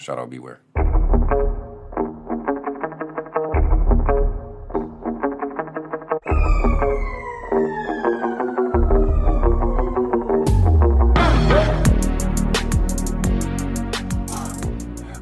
Shout out Beware.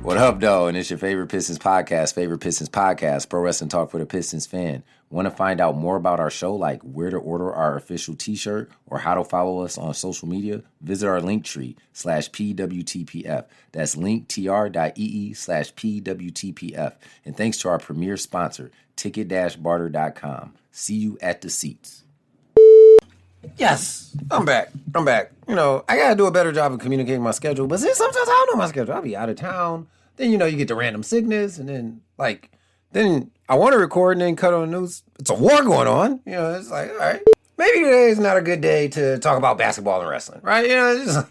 What up, though? And it's your favorite Pistons podcast, Pro Wrestling Talk for the Pistons fan. Want to find out more about our show, like where to order our official t-shirt or how to follow us on social media? Visit our Linktree /PWTPF. That's linktr.ee/PWTPF. And thanks to our premier sponsor, ticket-barter.com. See you at the seats. Yes, I'm back. You know, I got to do a better job of communicating my schedule, but see, sometimes I don't know my schedule. I'll be out of town. Then, you know, you get the random sickness, and then I want to record and then cut on the news. It's a war going on. You know, it's like, all right, maybe today is not a good day to talk about basketball and wrestling, right? You know, this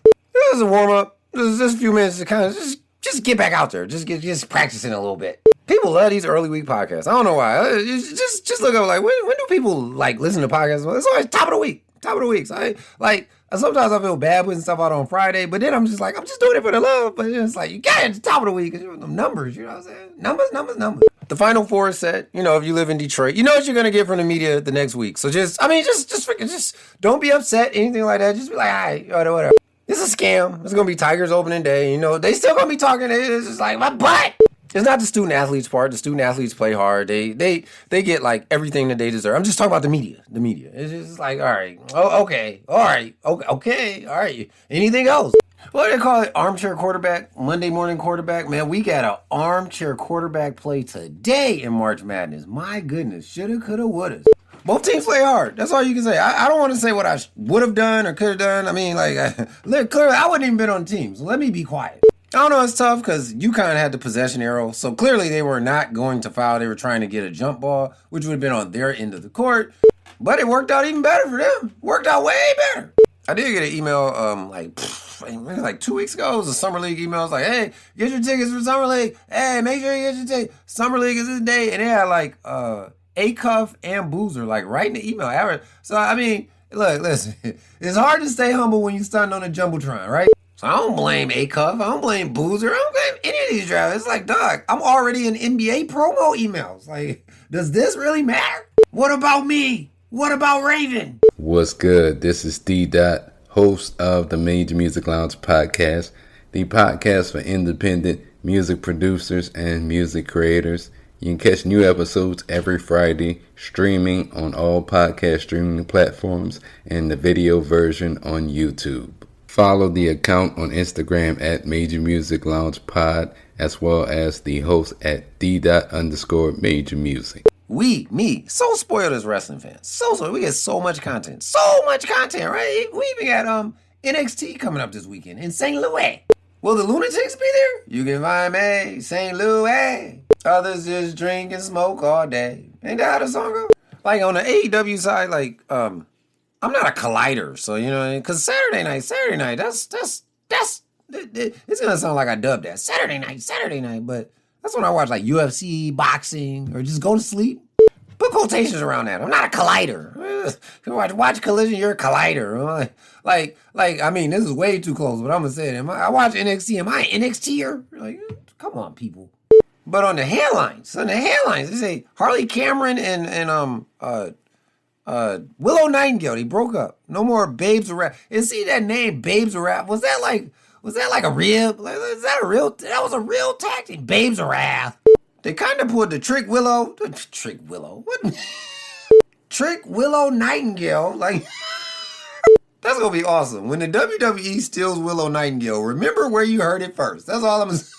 is a warm up. Just a few minutes to kind of just get back out there. Just practicing a little bit. People love these early week podcasts. I don't know why. Just look up, like, when do people, like, listen to podcasts? It's always top of the week. So sometimes I feel bad putting stuff out on Friday, but then I'm just doing it for the love. But it's like, you got it at the top of the week, because them numbers, you know what I'm saying? Numbers. The Final Four is set. You know, if you live in Detroit, you know what you're going to get from the media the next week. So just don't be upset, anything like that. Just be like, all right, whatever. It's a scam. It's going to be Tigers opening day. You know, they still going to be talking. It's just like, my butt. It's not the student athletes part. The student athletes play hard. They get, like, everything that they deserve. I'm just talking about the media. It's just like, all right. Oh, okay. All right. Okay. All right. Anything else? What do they call it? Armchair quarterback? Monday morning quarterback? Man, we got an armchair quarterback play today in March Madness. My goodness. Shoulda, coulda, woulda. Both teams play hard. That's all you can say. I don't want to say what I would have done or could have done. I mean, like, clearly, I wouldn't even been on the team. So let me be quiet. I don't know, it's tough because you kind of had the possession arrow. So clearly they were not going to foul. They were trying to get a jump ball, which would have been on their end of the court. But it worked out even better for them. Worked out way better. I did get an email like 2 weeks ago. It was a Summer League email. It's like, hey, get your tickets for Summer League. Hey, make sure you get your tickets. Summer League is this day. And they had like Acuff and Boozer like right in the email. So, I mean, look, listen. It's hard to stay humble when you stand on a Jumbotron, right? So I don't blame Acuff. I don't blame Boozer. I don't blame any of these drivers. It's like, dog, I'm already in NBA promo emails. Like, does this really matter? What about me? What about Raven? What's good? This is D. Dot, host of the Major Music Lounge podcast, the podcast for independent music producers and music creators. You can catch new episodes every Friday, streaming on all podcast streaming platforms and the video version on YouTube. Follow the account on Instagram at Major Music Lounge Pod, as well as the host at D._Major Music. So spoiled as wrestling fans. So spoiled. We get so much content, right? We even got NXT coming up this weekend in St. Louis. Will the Lunatics be there? You can find me, St. Louis. Others just drink and smoke all day. Ain't that how the song goes? Like on the AEW side, like, I'm not a collider, so, you know, because Saturday night, that's, it's going to sound like I dubbed that. Saturday night, but that's when I watch, like, UFC, boxing, or just go to sleep. Put quotations around that. I'm not a collider. Watch Collision, you're a collider. Like, I mean, this is way too close, but I'm going to say it. I watch NXT, am I an NXT-er? Like, come on, people. But on the headlines, they say Harley Cameron and Willow Nightingale, they broke up. No more Babes of Wrath. And see that name, Babes of Wrath, was that like a rib? Like, that was a real tactic, Babes of Wrath. They kind of pulled the Trick Willow, what? Trick Willow Nightingale, like, that's gonna be awesome. When the WWE steals Willow Nightingale, remember where you heard it first. That's all I'm saying.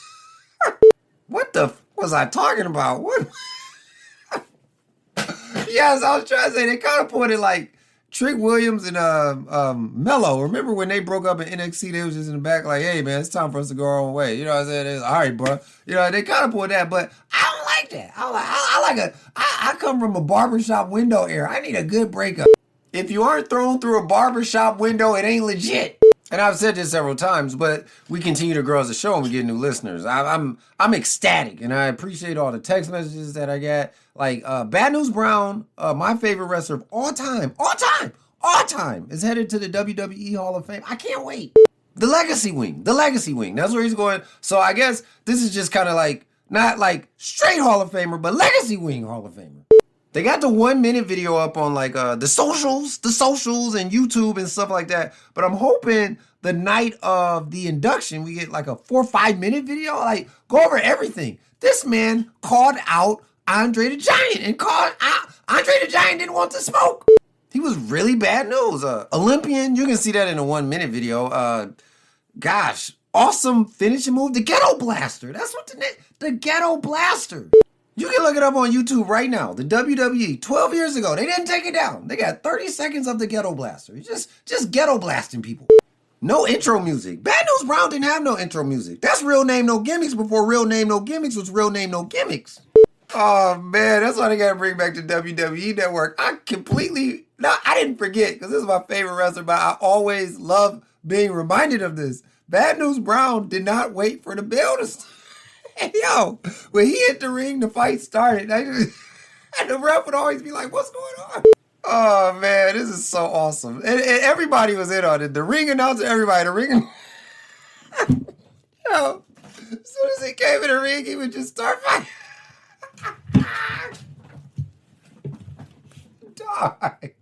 What the was I talking about? What? Yes, I was trying to say, they kind of put it like Trick Williams and Mello. Remember when they broke up in NXT, they was just in the back like, hey, man, it's time for us to go our own way. You know what I'm saying? It's, all right, bro. You know, they kind of put that, but I don't like that. I come from a barbershop window era. I need a good breakup. If you aren't thrown through a barbershop window, it ain't legit. And I've said this several times, but we continue to grow as a show and we get new listeners. I'm ecstatic, and I appreciate all the text messages that I got. Like Bad News Brown, my favorite wrestler of all time, is headed to the WWE Hall of Fame. I can't wait. The legacy wing. That's where he's going. So I guess this is just kind of like, not like straight Hall of Famer, but legacy wing Hall of Famer. They got the 1 minute video up on like the socials and YouTube and stuff like that. But I'm hoping the night of the induction, we get like a 4 or 5 minute video, like go over everything. This man called out Andre the Giant and called out Andre the Giant didn't want to smoke. He was really bad news. Olympian, you can see that in a 1 minute video. Gosh, awesome finishing move. The Ghetto Blaster. That's what the Ghetto Blaster. You can look it up on YouTube right now. The WWE, 12 years ago, they didn't take it down. They got 30 seconds of the Ghetto Blaster. Just ghetto blasting people. No intro music. Bad News Brown didn't have no intro music. That's Real Name No Gimmicks before Real Name No Gimmicks was Real Name No Gimmicks. Oh man, that's why they gotta bring back the WWE Network. I didn't forget because this is my favorite wrestler, but I always love being reminded of this. Bad News Brown did not wait for the bell to start. Yo, when he hit the ring, the fight started. And the ref would always be like, what's going on? Oh, man, this is so awesome. And everybody was in on it. The ring announcer, everybody. Yo, as soon as he came in the ring, he would just start fighting. Die.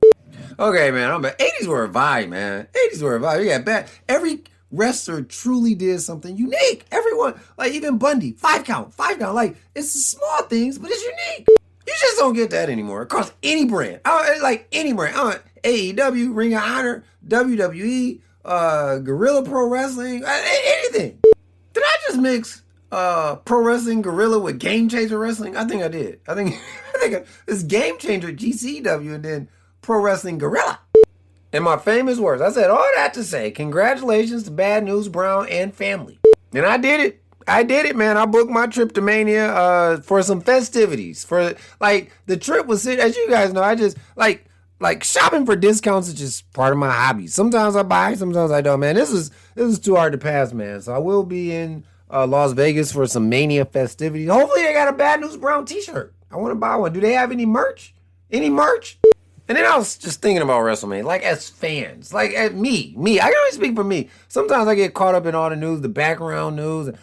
Okay, man, I'm back. 80s were a vibe, man. 80s were a vibe. Yeah, bad. Every wrestler truly did something unique. Everyone, like even Bundy, 5 count. Like, it's the small things, but it's unique. You just don't get that anymore across any brand. Like any brand. AEW, Ring of Honor, WWE, Guerrilla Pro Wrestling, anything. Did I just mix Pro Wrestling Guerrilla with Game Changer Wrestling? I think I did. I think it's Game Changer GCW and then Pro Wrestling Guerrilla. In my famous words, I said all that to say, congratulations to Bad News Brown and family. And I did it, man. I booked my trip to Mania for some festivities. For like the trip was, as you guys know, I just like shopping for discounts is just part of my hobby. Sometimes I buy, sometimes I don't, man. This is too hard to pass, man. So I will be in Las Vegas for some Mania festivities. Hopefully they got a Bad News Brown t-shirt. I want to buy one. Do they have any merch? And then I was just thinking about WrestleMania, like as fans, like at me. I can only speak for me. Sometimes I get caught up in all the news, the background news. And,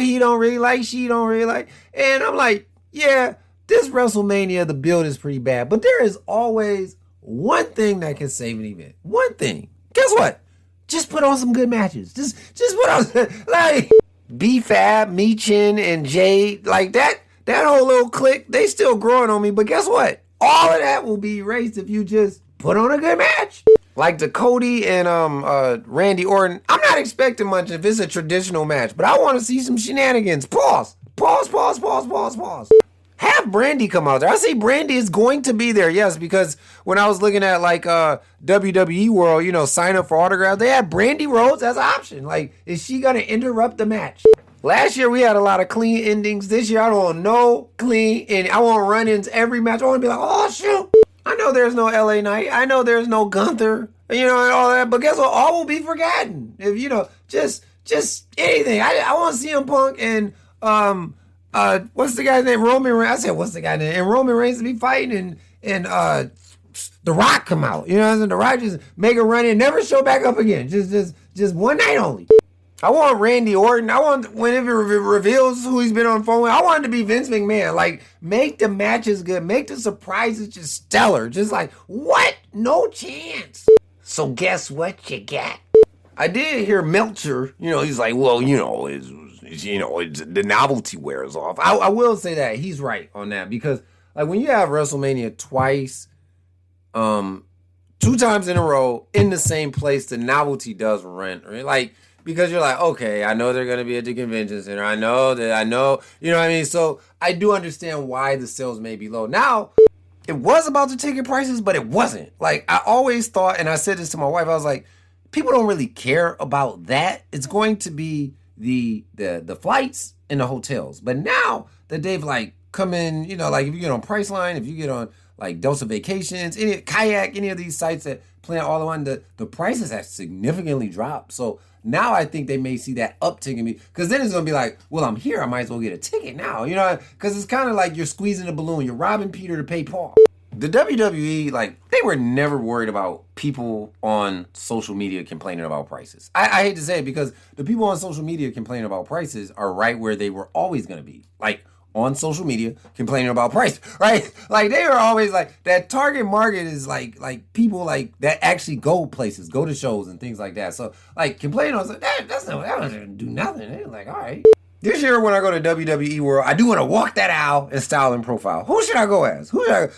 he don't really like, she don't really like. And I'm like, yeah, this WrestleMania, the build is pretty bad. But there is always one thing that can save an event. One thing. Guess what? Just put on some good matches. Just put on, like, B-Fab, Michin, and Jade, like that whole little clique, they still growing on me. But guess what? All of that will be erased if you just put on a good match. Like the Cody and Randy Orton. I'm not expecting much if it's a traditional match, but I want to see some shenanigans. Pause. Have Brandy come out there. I see Brandy is going to be there, yes, because when I was looking at like WWE World, sign up for autographs, they had Brandy Rhodes as an option. Like, is she going to interrupt the match? Last year, we had a lot of clean endings. This year, I don't want no clean ending. I want run-ins every match. I want to be like, oh, shoot. I know there's no LA Knight. I know there's no Gunther, and all that. But guess what? All will be forgotten. If, just anything. I want CM Punk and, what's the guy's name? Roman Reigns. I said, what's the guy's name? And Roman Reigns to be fighting and The Rock come out. You know what I'm saying? The Rock just make a run-in, never show back up again. Just one night only. I want Randy Orton. I want, whenever it reveals who he's been on the phone with, I want it to be Vince McMahon. Like, make the matches good. Make the surprises just stellar. Just like, what? No chance. So guess what you got? I did hear Meltzer, he's like, well, it's the novelty wears off. I will say that. He's right on that. Because, like, when you have WrestleMania twice, 2 times in a row, in the same place, the novelty does rent. Right? Like, because you're like, okay, I know they're going to be at the convention center. I know, you know what I mean? So I do understand why the sales may be low. Now, it was about the ticket prices, but it wasn't. Like, I always thought, and I said this to my wife, I was like, people don't really care about that. It's going to be the flights and the hotels. But now that they've, like, come in, like if you get on Priceline, if you get on, like, Delta Vacations, Kayak, any of these sites that plan all the one, the prices have significantly dropped. So now I think they may see that uptick in me, because then it's going to be like, well, I'm here. I might as well get a ticket now, because it's kind of like you're squeezing a balloon. You're robbing Peter to pay Paul. The WWE, like, they were never worried about people on social media complaining about prices. I hate to say it because the people on social media complaining about prices are right where they were always going to be. Like, on social media complaining about price, right? Like, they were always like, that target market is like people like that actually go places, go to shows and things like that. So, like, complaining on that doesn't do nothing. They're like, all right. This year, when I go to WWE World, I do want to walk that aisle and style and profile. Who should I go as? I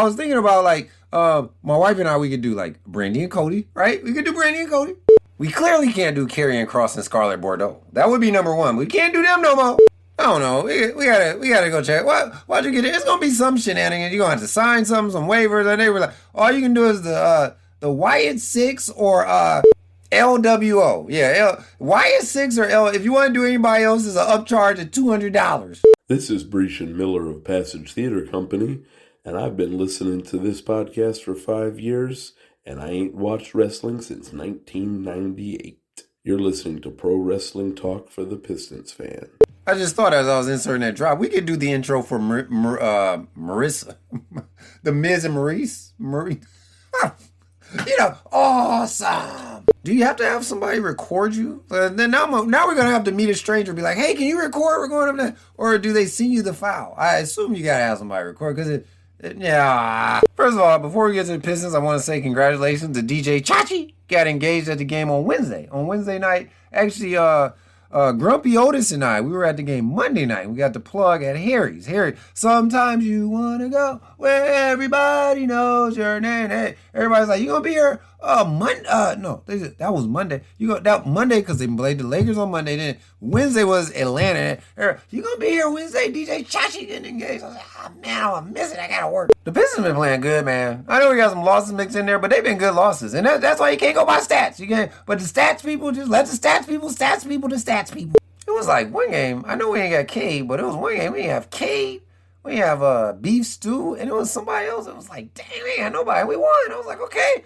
was thinking about, like, my wife and I, we could do, like, Brandy and Cody, right? We could do Brandy and Cody. We clearly can't do Karrion Kross and Scarlett Bordeaux. That would be number one. We can't do them no more. I don't know. We gotta go check. Why'd you get it? It's gonna be some shenanigans. You're gonna have to sign some waivers. And they were like, all you can do is the Wyatt 6 or LWO. Yeah, Wyatt 6 or L. If you want to do anybody else, is an upcharge of $200. This is Brescian Miller of Passage Theater Company, and I've been listening to this podcast for 5 years, and I ain't watched wrestling since 1998. You're listening to Pro Wrestling Talk for the Pistons fan. I just thought as I was inserting that drop, we could do the intro for Marissa. The Miz and Maurice. Awesome. Do you have to have somebody record you? Then now we're going to have to meet a stranger and be like, hey, can you record? We're going up there. Or do they send you the file? I assume you got to have somebody record because yeah. First of all, before we get to the Pistons, I want to say congratulations to DJ Chachi. Got engaged at the game on Wednesday. On Wednesday night, actually, Grumpy Otis and I, we were at the game Monday night. We got the plug at Harry's. Harry, sometimes you want to go where everybody knows your name. Hey, everybody's like, you going to be here Monday? No, that was Monday. That Monday because they played the Lakers on Monday. Then Wednesday was Atlanta. You going to be here Wednesday? DJ Chachi getting engaged. I was like, oh, man, I'm going to miss it. I got to work. The Pistons been playing good, man. I know we got some losses mixed in there, but they've been good losses. And that's why you can't go by stats. But the stats people, just let the stats people. It was like one game. I know we ain't got Cade, but it was one game. We have Cade. We have Beef Stew, and it was somebody else. It was like, dang, we ain't got nobody. We won. I was like, okay,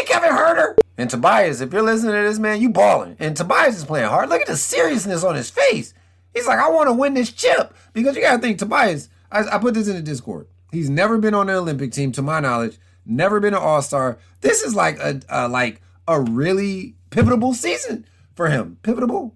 Kevin Herter. And Tobias, if you're listening to this, man, you balling. And Tobias is playing hard. Look at the seriousness on his face. He's like, I want to win this chip. Because you got to think, Tobias, I put this in the Discord. He's never been on the Olympic team, to my knowledge. Never been an All-Star. This is like a really pivotal season for him. Pivotal.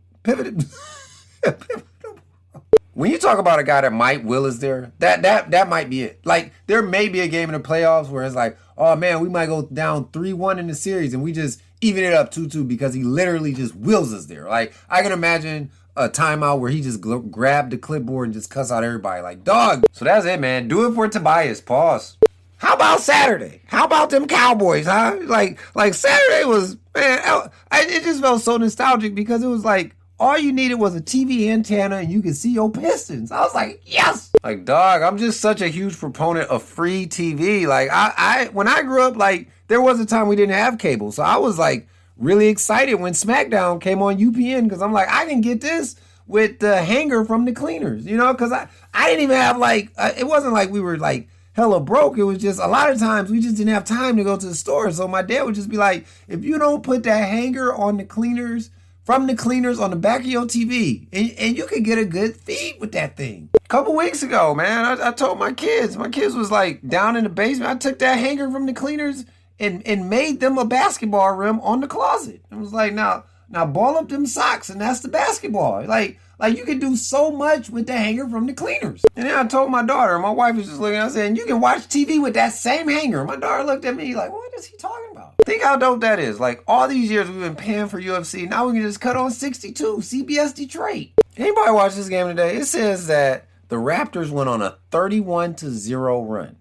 When you talk about a guy that might will is there, that might be it. Like, there may be a game in the playoffs where it's like, oh man, we might go down 3-1 in the series and we just even it up 2-2 because he literally just wills us there. Like, I can imagine a timeout where he just grabbed the clipboard and just cuss out everybody like, dog. So that's it, man. Do it for Tobias. Pause. How about Saturday? How about them Cowboys, huh? Like Saturday was, man, it just felt so nostalgic because it was like, all you needed was a TV antenna and you could see your Pistons. I was like, yes. Like, dog, I'm just such a huge proponent of free TV. Like, I when I grew up, like, there was a time we didn't have cable. So I was, like, really excited when SmackDown came on UPN because I'm like, I can get this with the hanger from the cleaners, because I didn't even have, like, it wasn't like we were, like, hella broke. It was just a lot of times we just didn't have time to go to the store. So my dad would just be like, if you don't put that hanger on the cleaners, from the cleaners on the back of your TV, and you could get a good feed with that thing. A couple weeks ago, man, I told my kids was like down in the basement. I took that hanger from the cleaners and made them a basketball rim on the closet. I was like, now ball up them socks, and that's the basketball. Like you can do so much with the hanger from the cleaners. And then I told my daughter, my wife was just looking, I said, you can watch TV with that same hanger. My daughter looked at me like, what is he talking about? Think how dope that is. Like, all these years we've been paying for UFC. Now we can just cut on 62, CBS Detroit. Anybody watch this game today? It says that the Raptors went on a 31-0 run.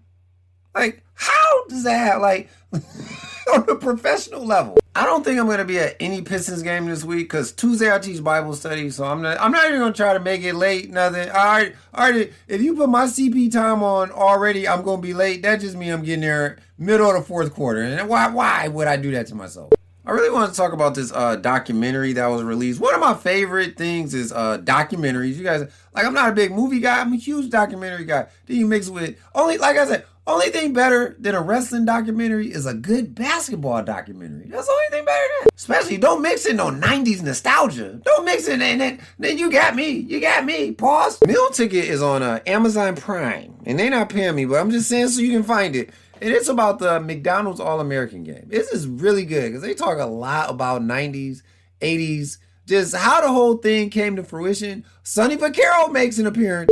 Like, how does that, like, on a professional level? I don't think I'm going to be at any Pistons game this week because Tuesday I teach Bible study, so I'm not even going to try to make it late, nothing. All right, if you put my CP time on already, I'm going to be late. That just means I'm getting there middle of the fourth quarter. And why would I do that to myself? I really want to talk about this documentary that was released. One of my favorite things is documentaries. You guys, like, I'm not a big movie guy. I'm a huge documentary guy. Then you mix it with, only thing better than a wrestling documentary is a good basketball documentary. That's the only thing better than that. Especially don't mix in no 90s nostalgia. Don't mix it in that. Then you got me. Pause. Meal Ticket is on Amazon Prime. And they're not paying me, but I'm just saying so you can find it. and it's about the McDonald's All-American game. This is really good because they talk a lot about 90s, 80s, just how the whole thing came to fruition. Sonny Vaccaro makes an appearance.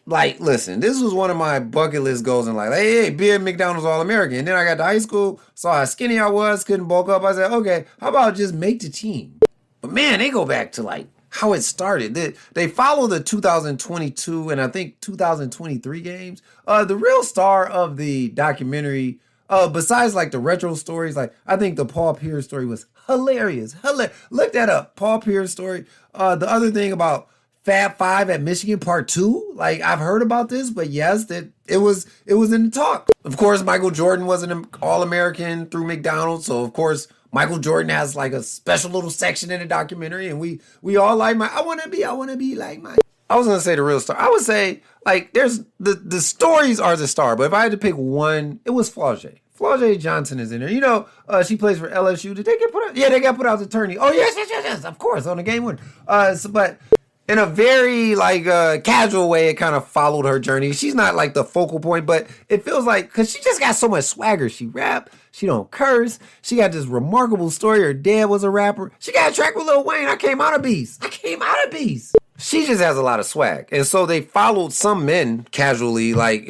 Listen, this was one of my bucket list goals in life. Hey, be a McDonald's All-American. And then I got to high school, saw how skinny I was, couldn't bulk up. I said, okay, how about just make the team? But man, they go back to like how it started. They follow the 2022 and I think 2023 games. The real star of the documentary, besides like the retro stories, like I think the Paul Pierce story was hilarious. Look that up, Paul Pierce story. The other thing about Fab Five at Michigan Part 2, like I've heard about this, but yes, that it was in the talk. Of course, Michael Jordan was an All-American through McDonald's, so of course Michael Jordan has like a special little section in the documentary, and we all like I wanna be like Mike. I was gonna say the real star. I would say like there's the stories are the star, but if I had to pick one, it was Flau'jae. Flau'jae Johnson is in there. You know, she plays for LSU. Did they get put out? Yeah, they got put out as attorney. Oh yes, of course, on the game winner. But in a very like casual way, it kind of followed her journey. She's not like the focal point, but it feels like because she just got so much swagger. She rap, she don't curse. She got this remarkable story. Her dad was a rapper. She got a track with Lil Wayne. I came out of Beast. She just has a lot of swag, and so they followed some men casually, like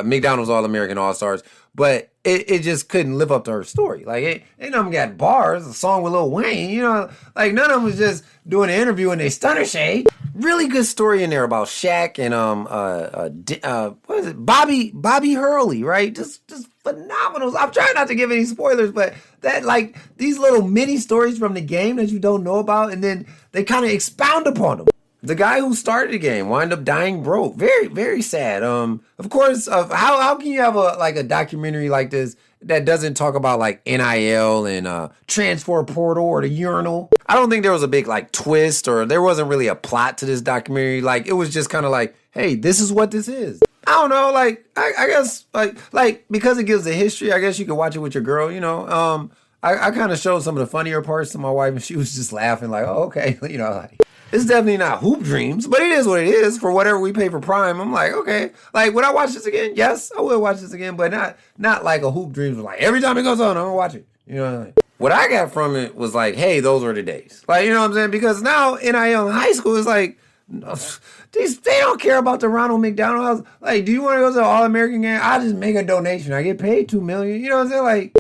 McDonald's All-American All-Stars, but it just couldn't live up to her story. Like, ain't none of them got bars, a song with Lil Wayne, you know? Like, none of them was just doing an interview in they stunner shade. Really good story in there about Shaq and, what is it? Bobby Hurley, right? Just phenomenal. I'm trying not to give any spoilers, but that, like, these little mini stories from the game that you don't know about, and then they kind of expound upon them. The guy who started the game wound up dying broke. Very, very sad. Of course, how can you have a documentary like this that doesn't talk about like NIL and transfer portal or the urinal? I don't think there was a big like twist or there wasn't really a plot to this documentary. Like it was just kind of like, hey, this is what this is. I don't know. Like I guess like because it gives the history. I guess you could watch it with your girl. You know. I kind of showed some of the funnier parts to my wife, and she was just laughing like, oh, okay, you know, like. It's definitely not Hoop Dreams, but it is what it is for whatever we pay for Prime. I'm like, okay. Like, would I watch this again? Yes, I will watch this again, but not like a Hoop Dreams. Like, every time it goes on, I'm going to watch it. You know, like, what I got from it was like, hey, those were the days. Like, you know what I'm saying? Because now NIL in high school is like, no, they don't care about the Ronald McDonald House. Like, do you want to go to the All-American game? I just make a donation. I get paid $2 million. You know what I'm saying? Like,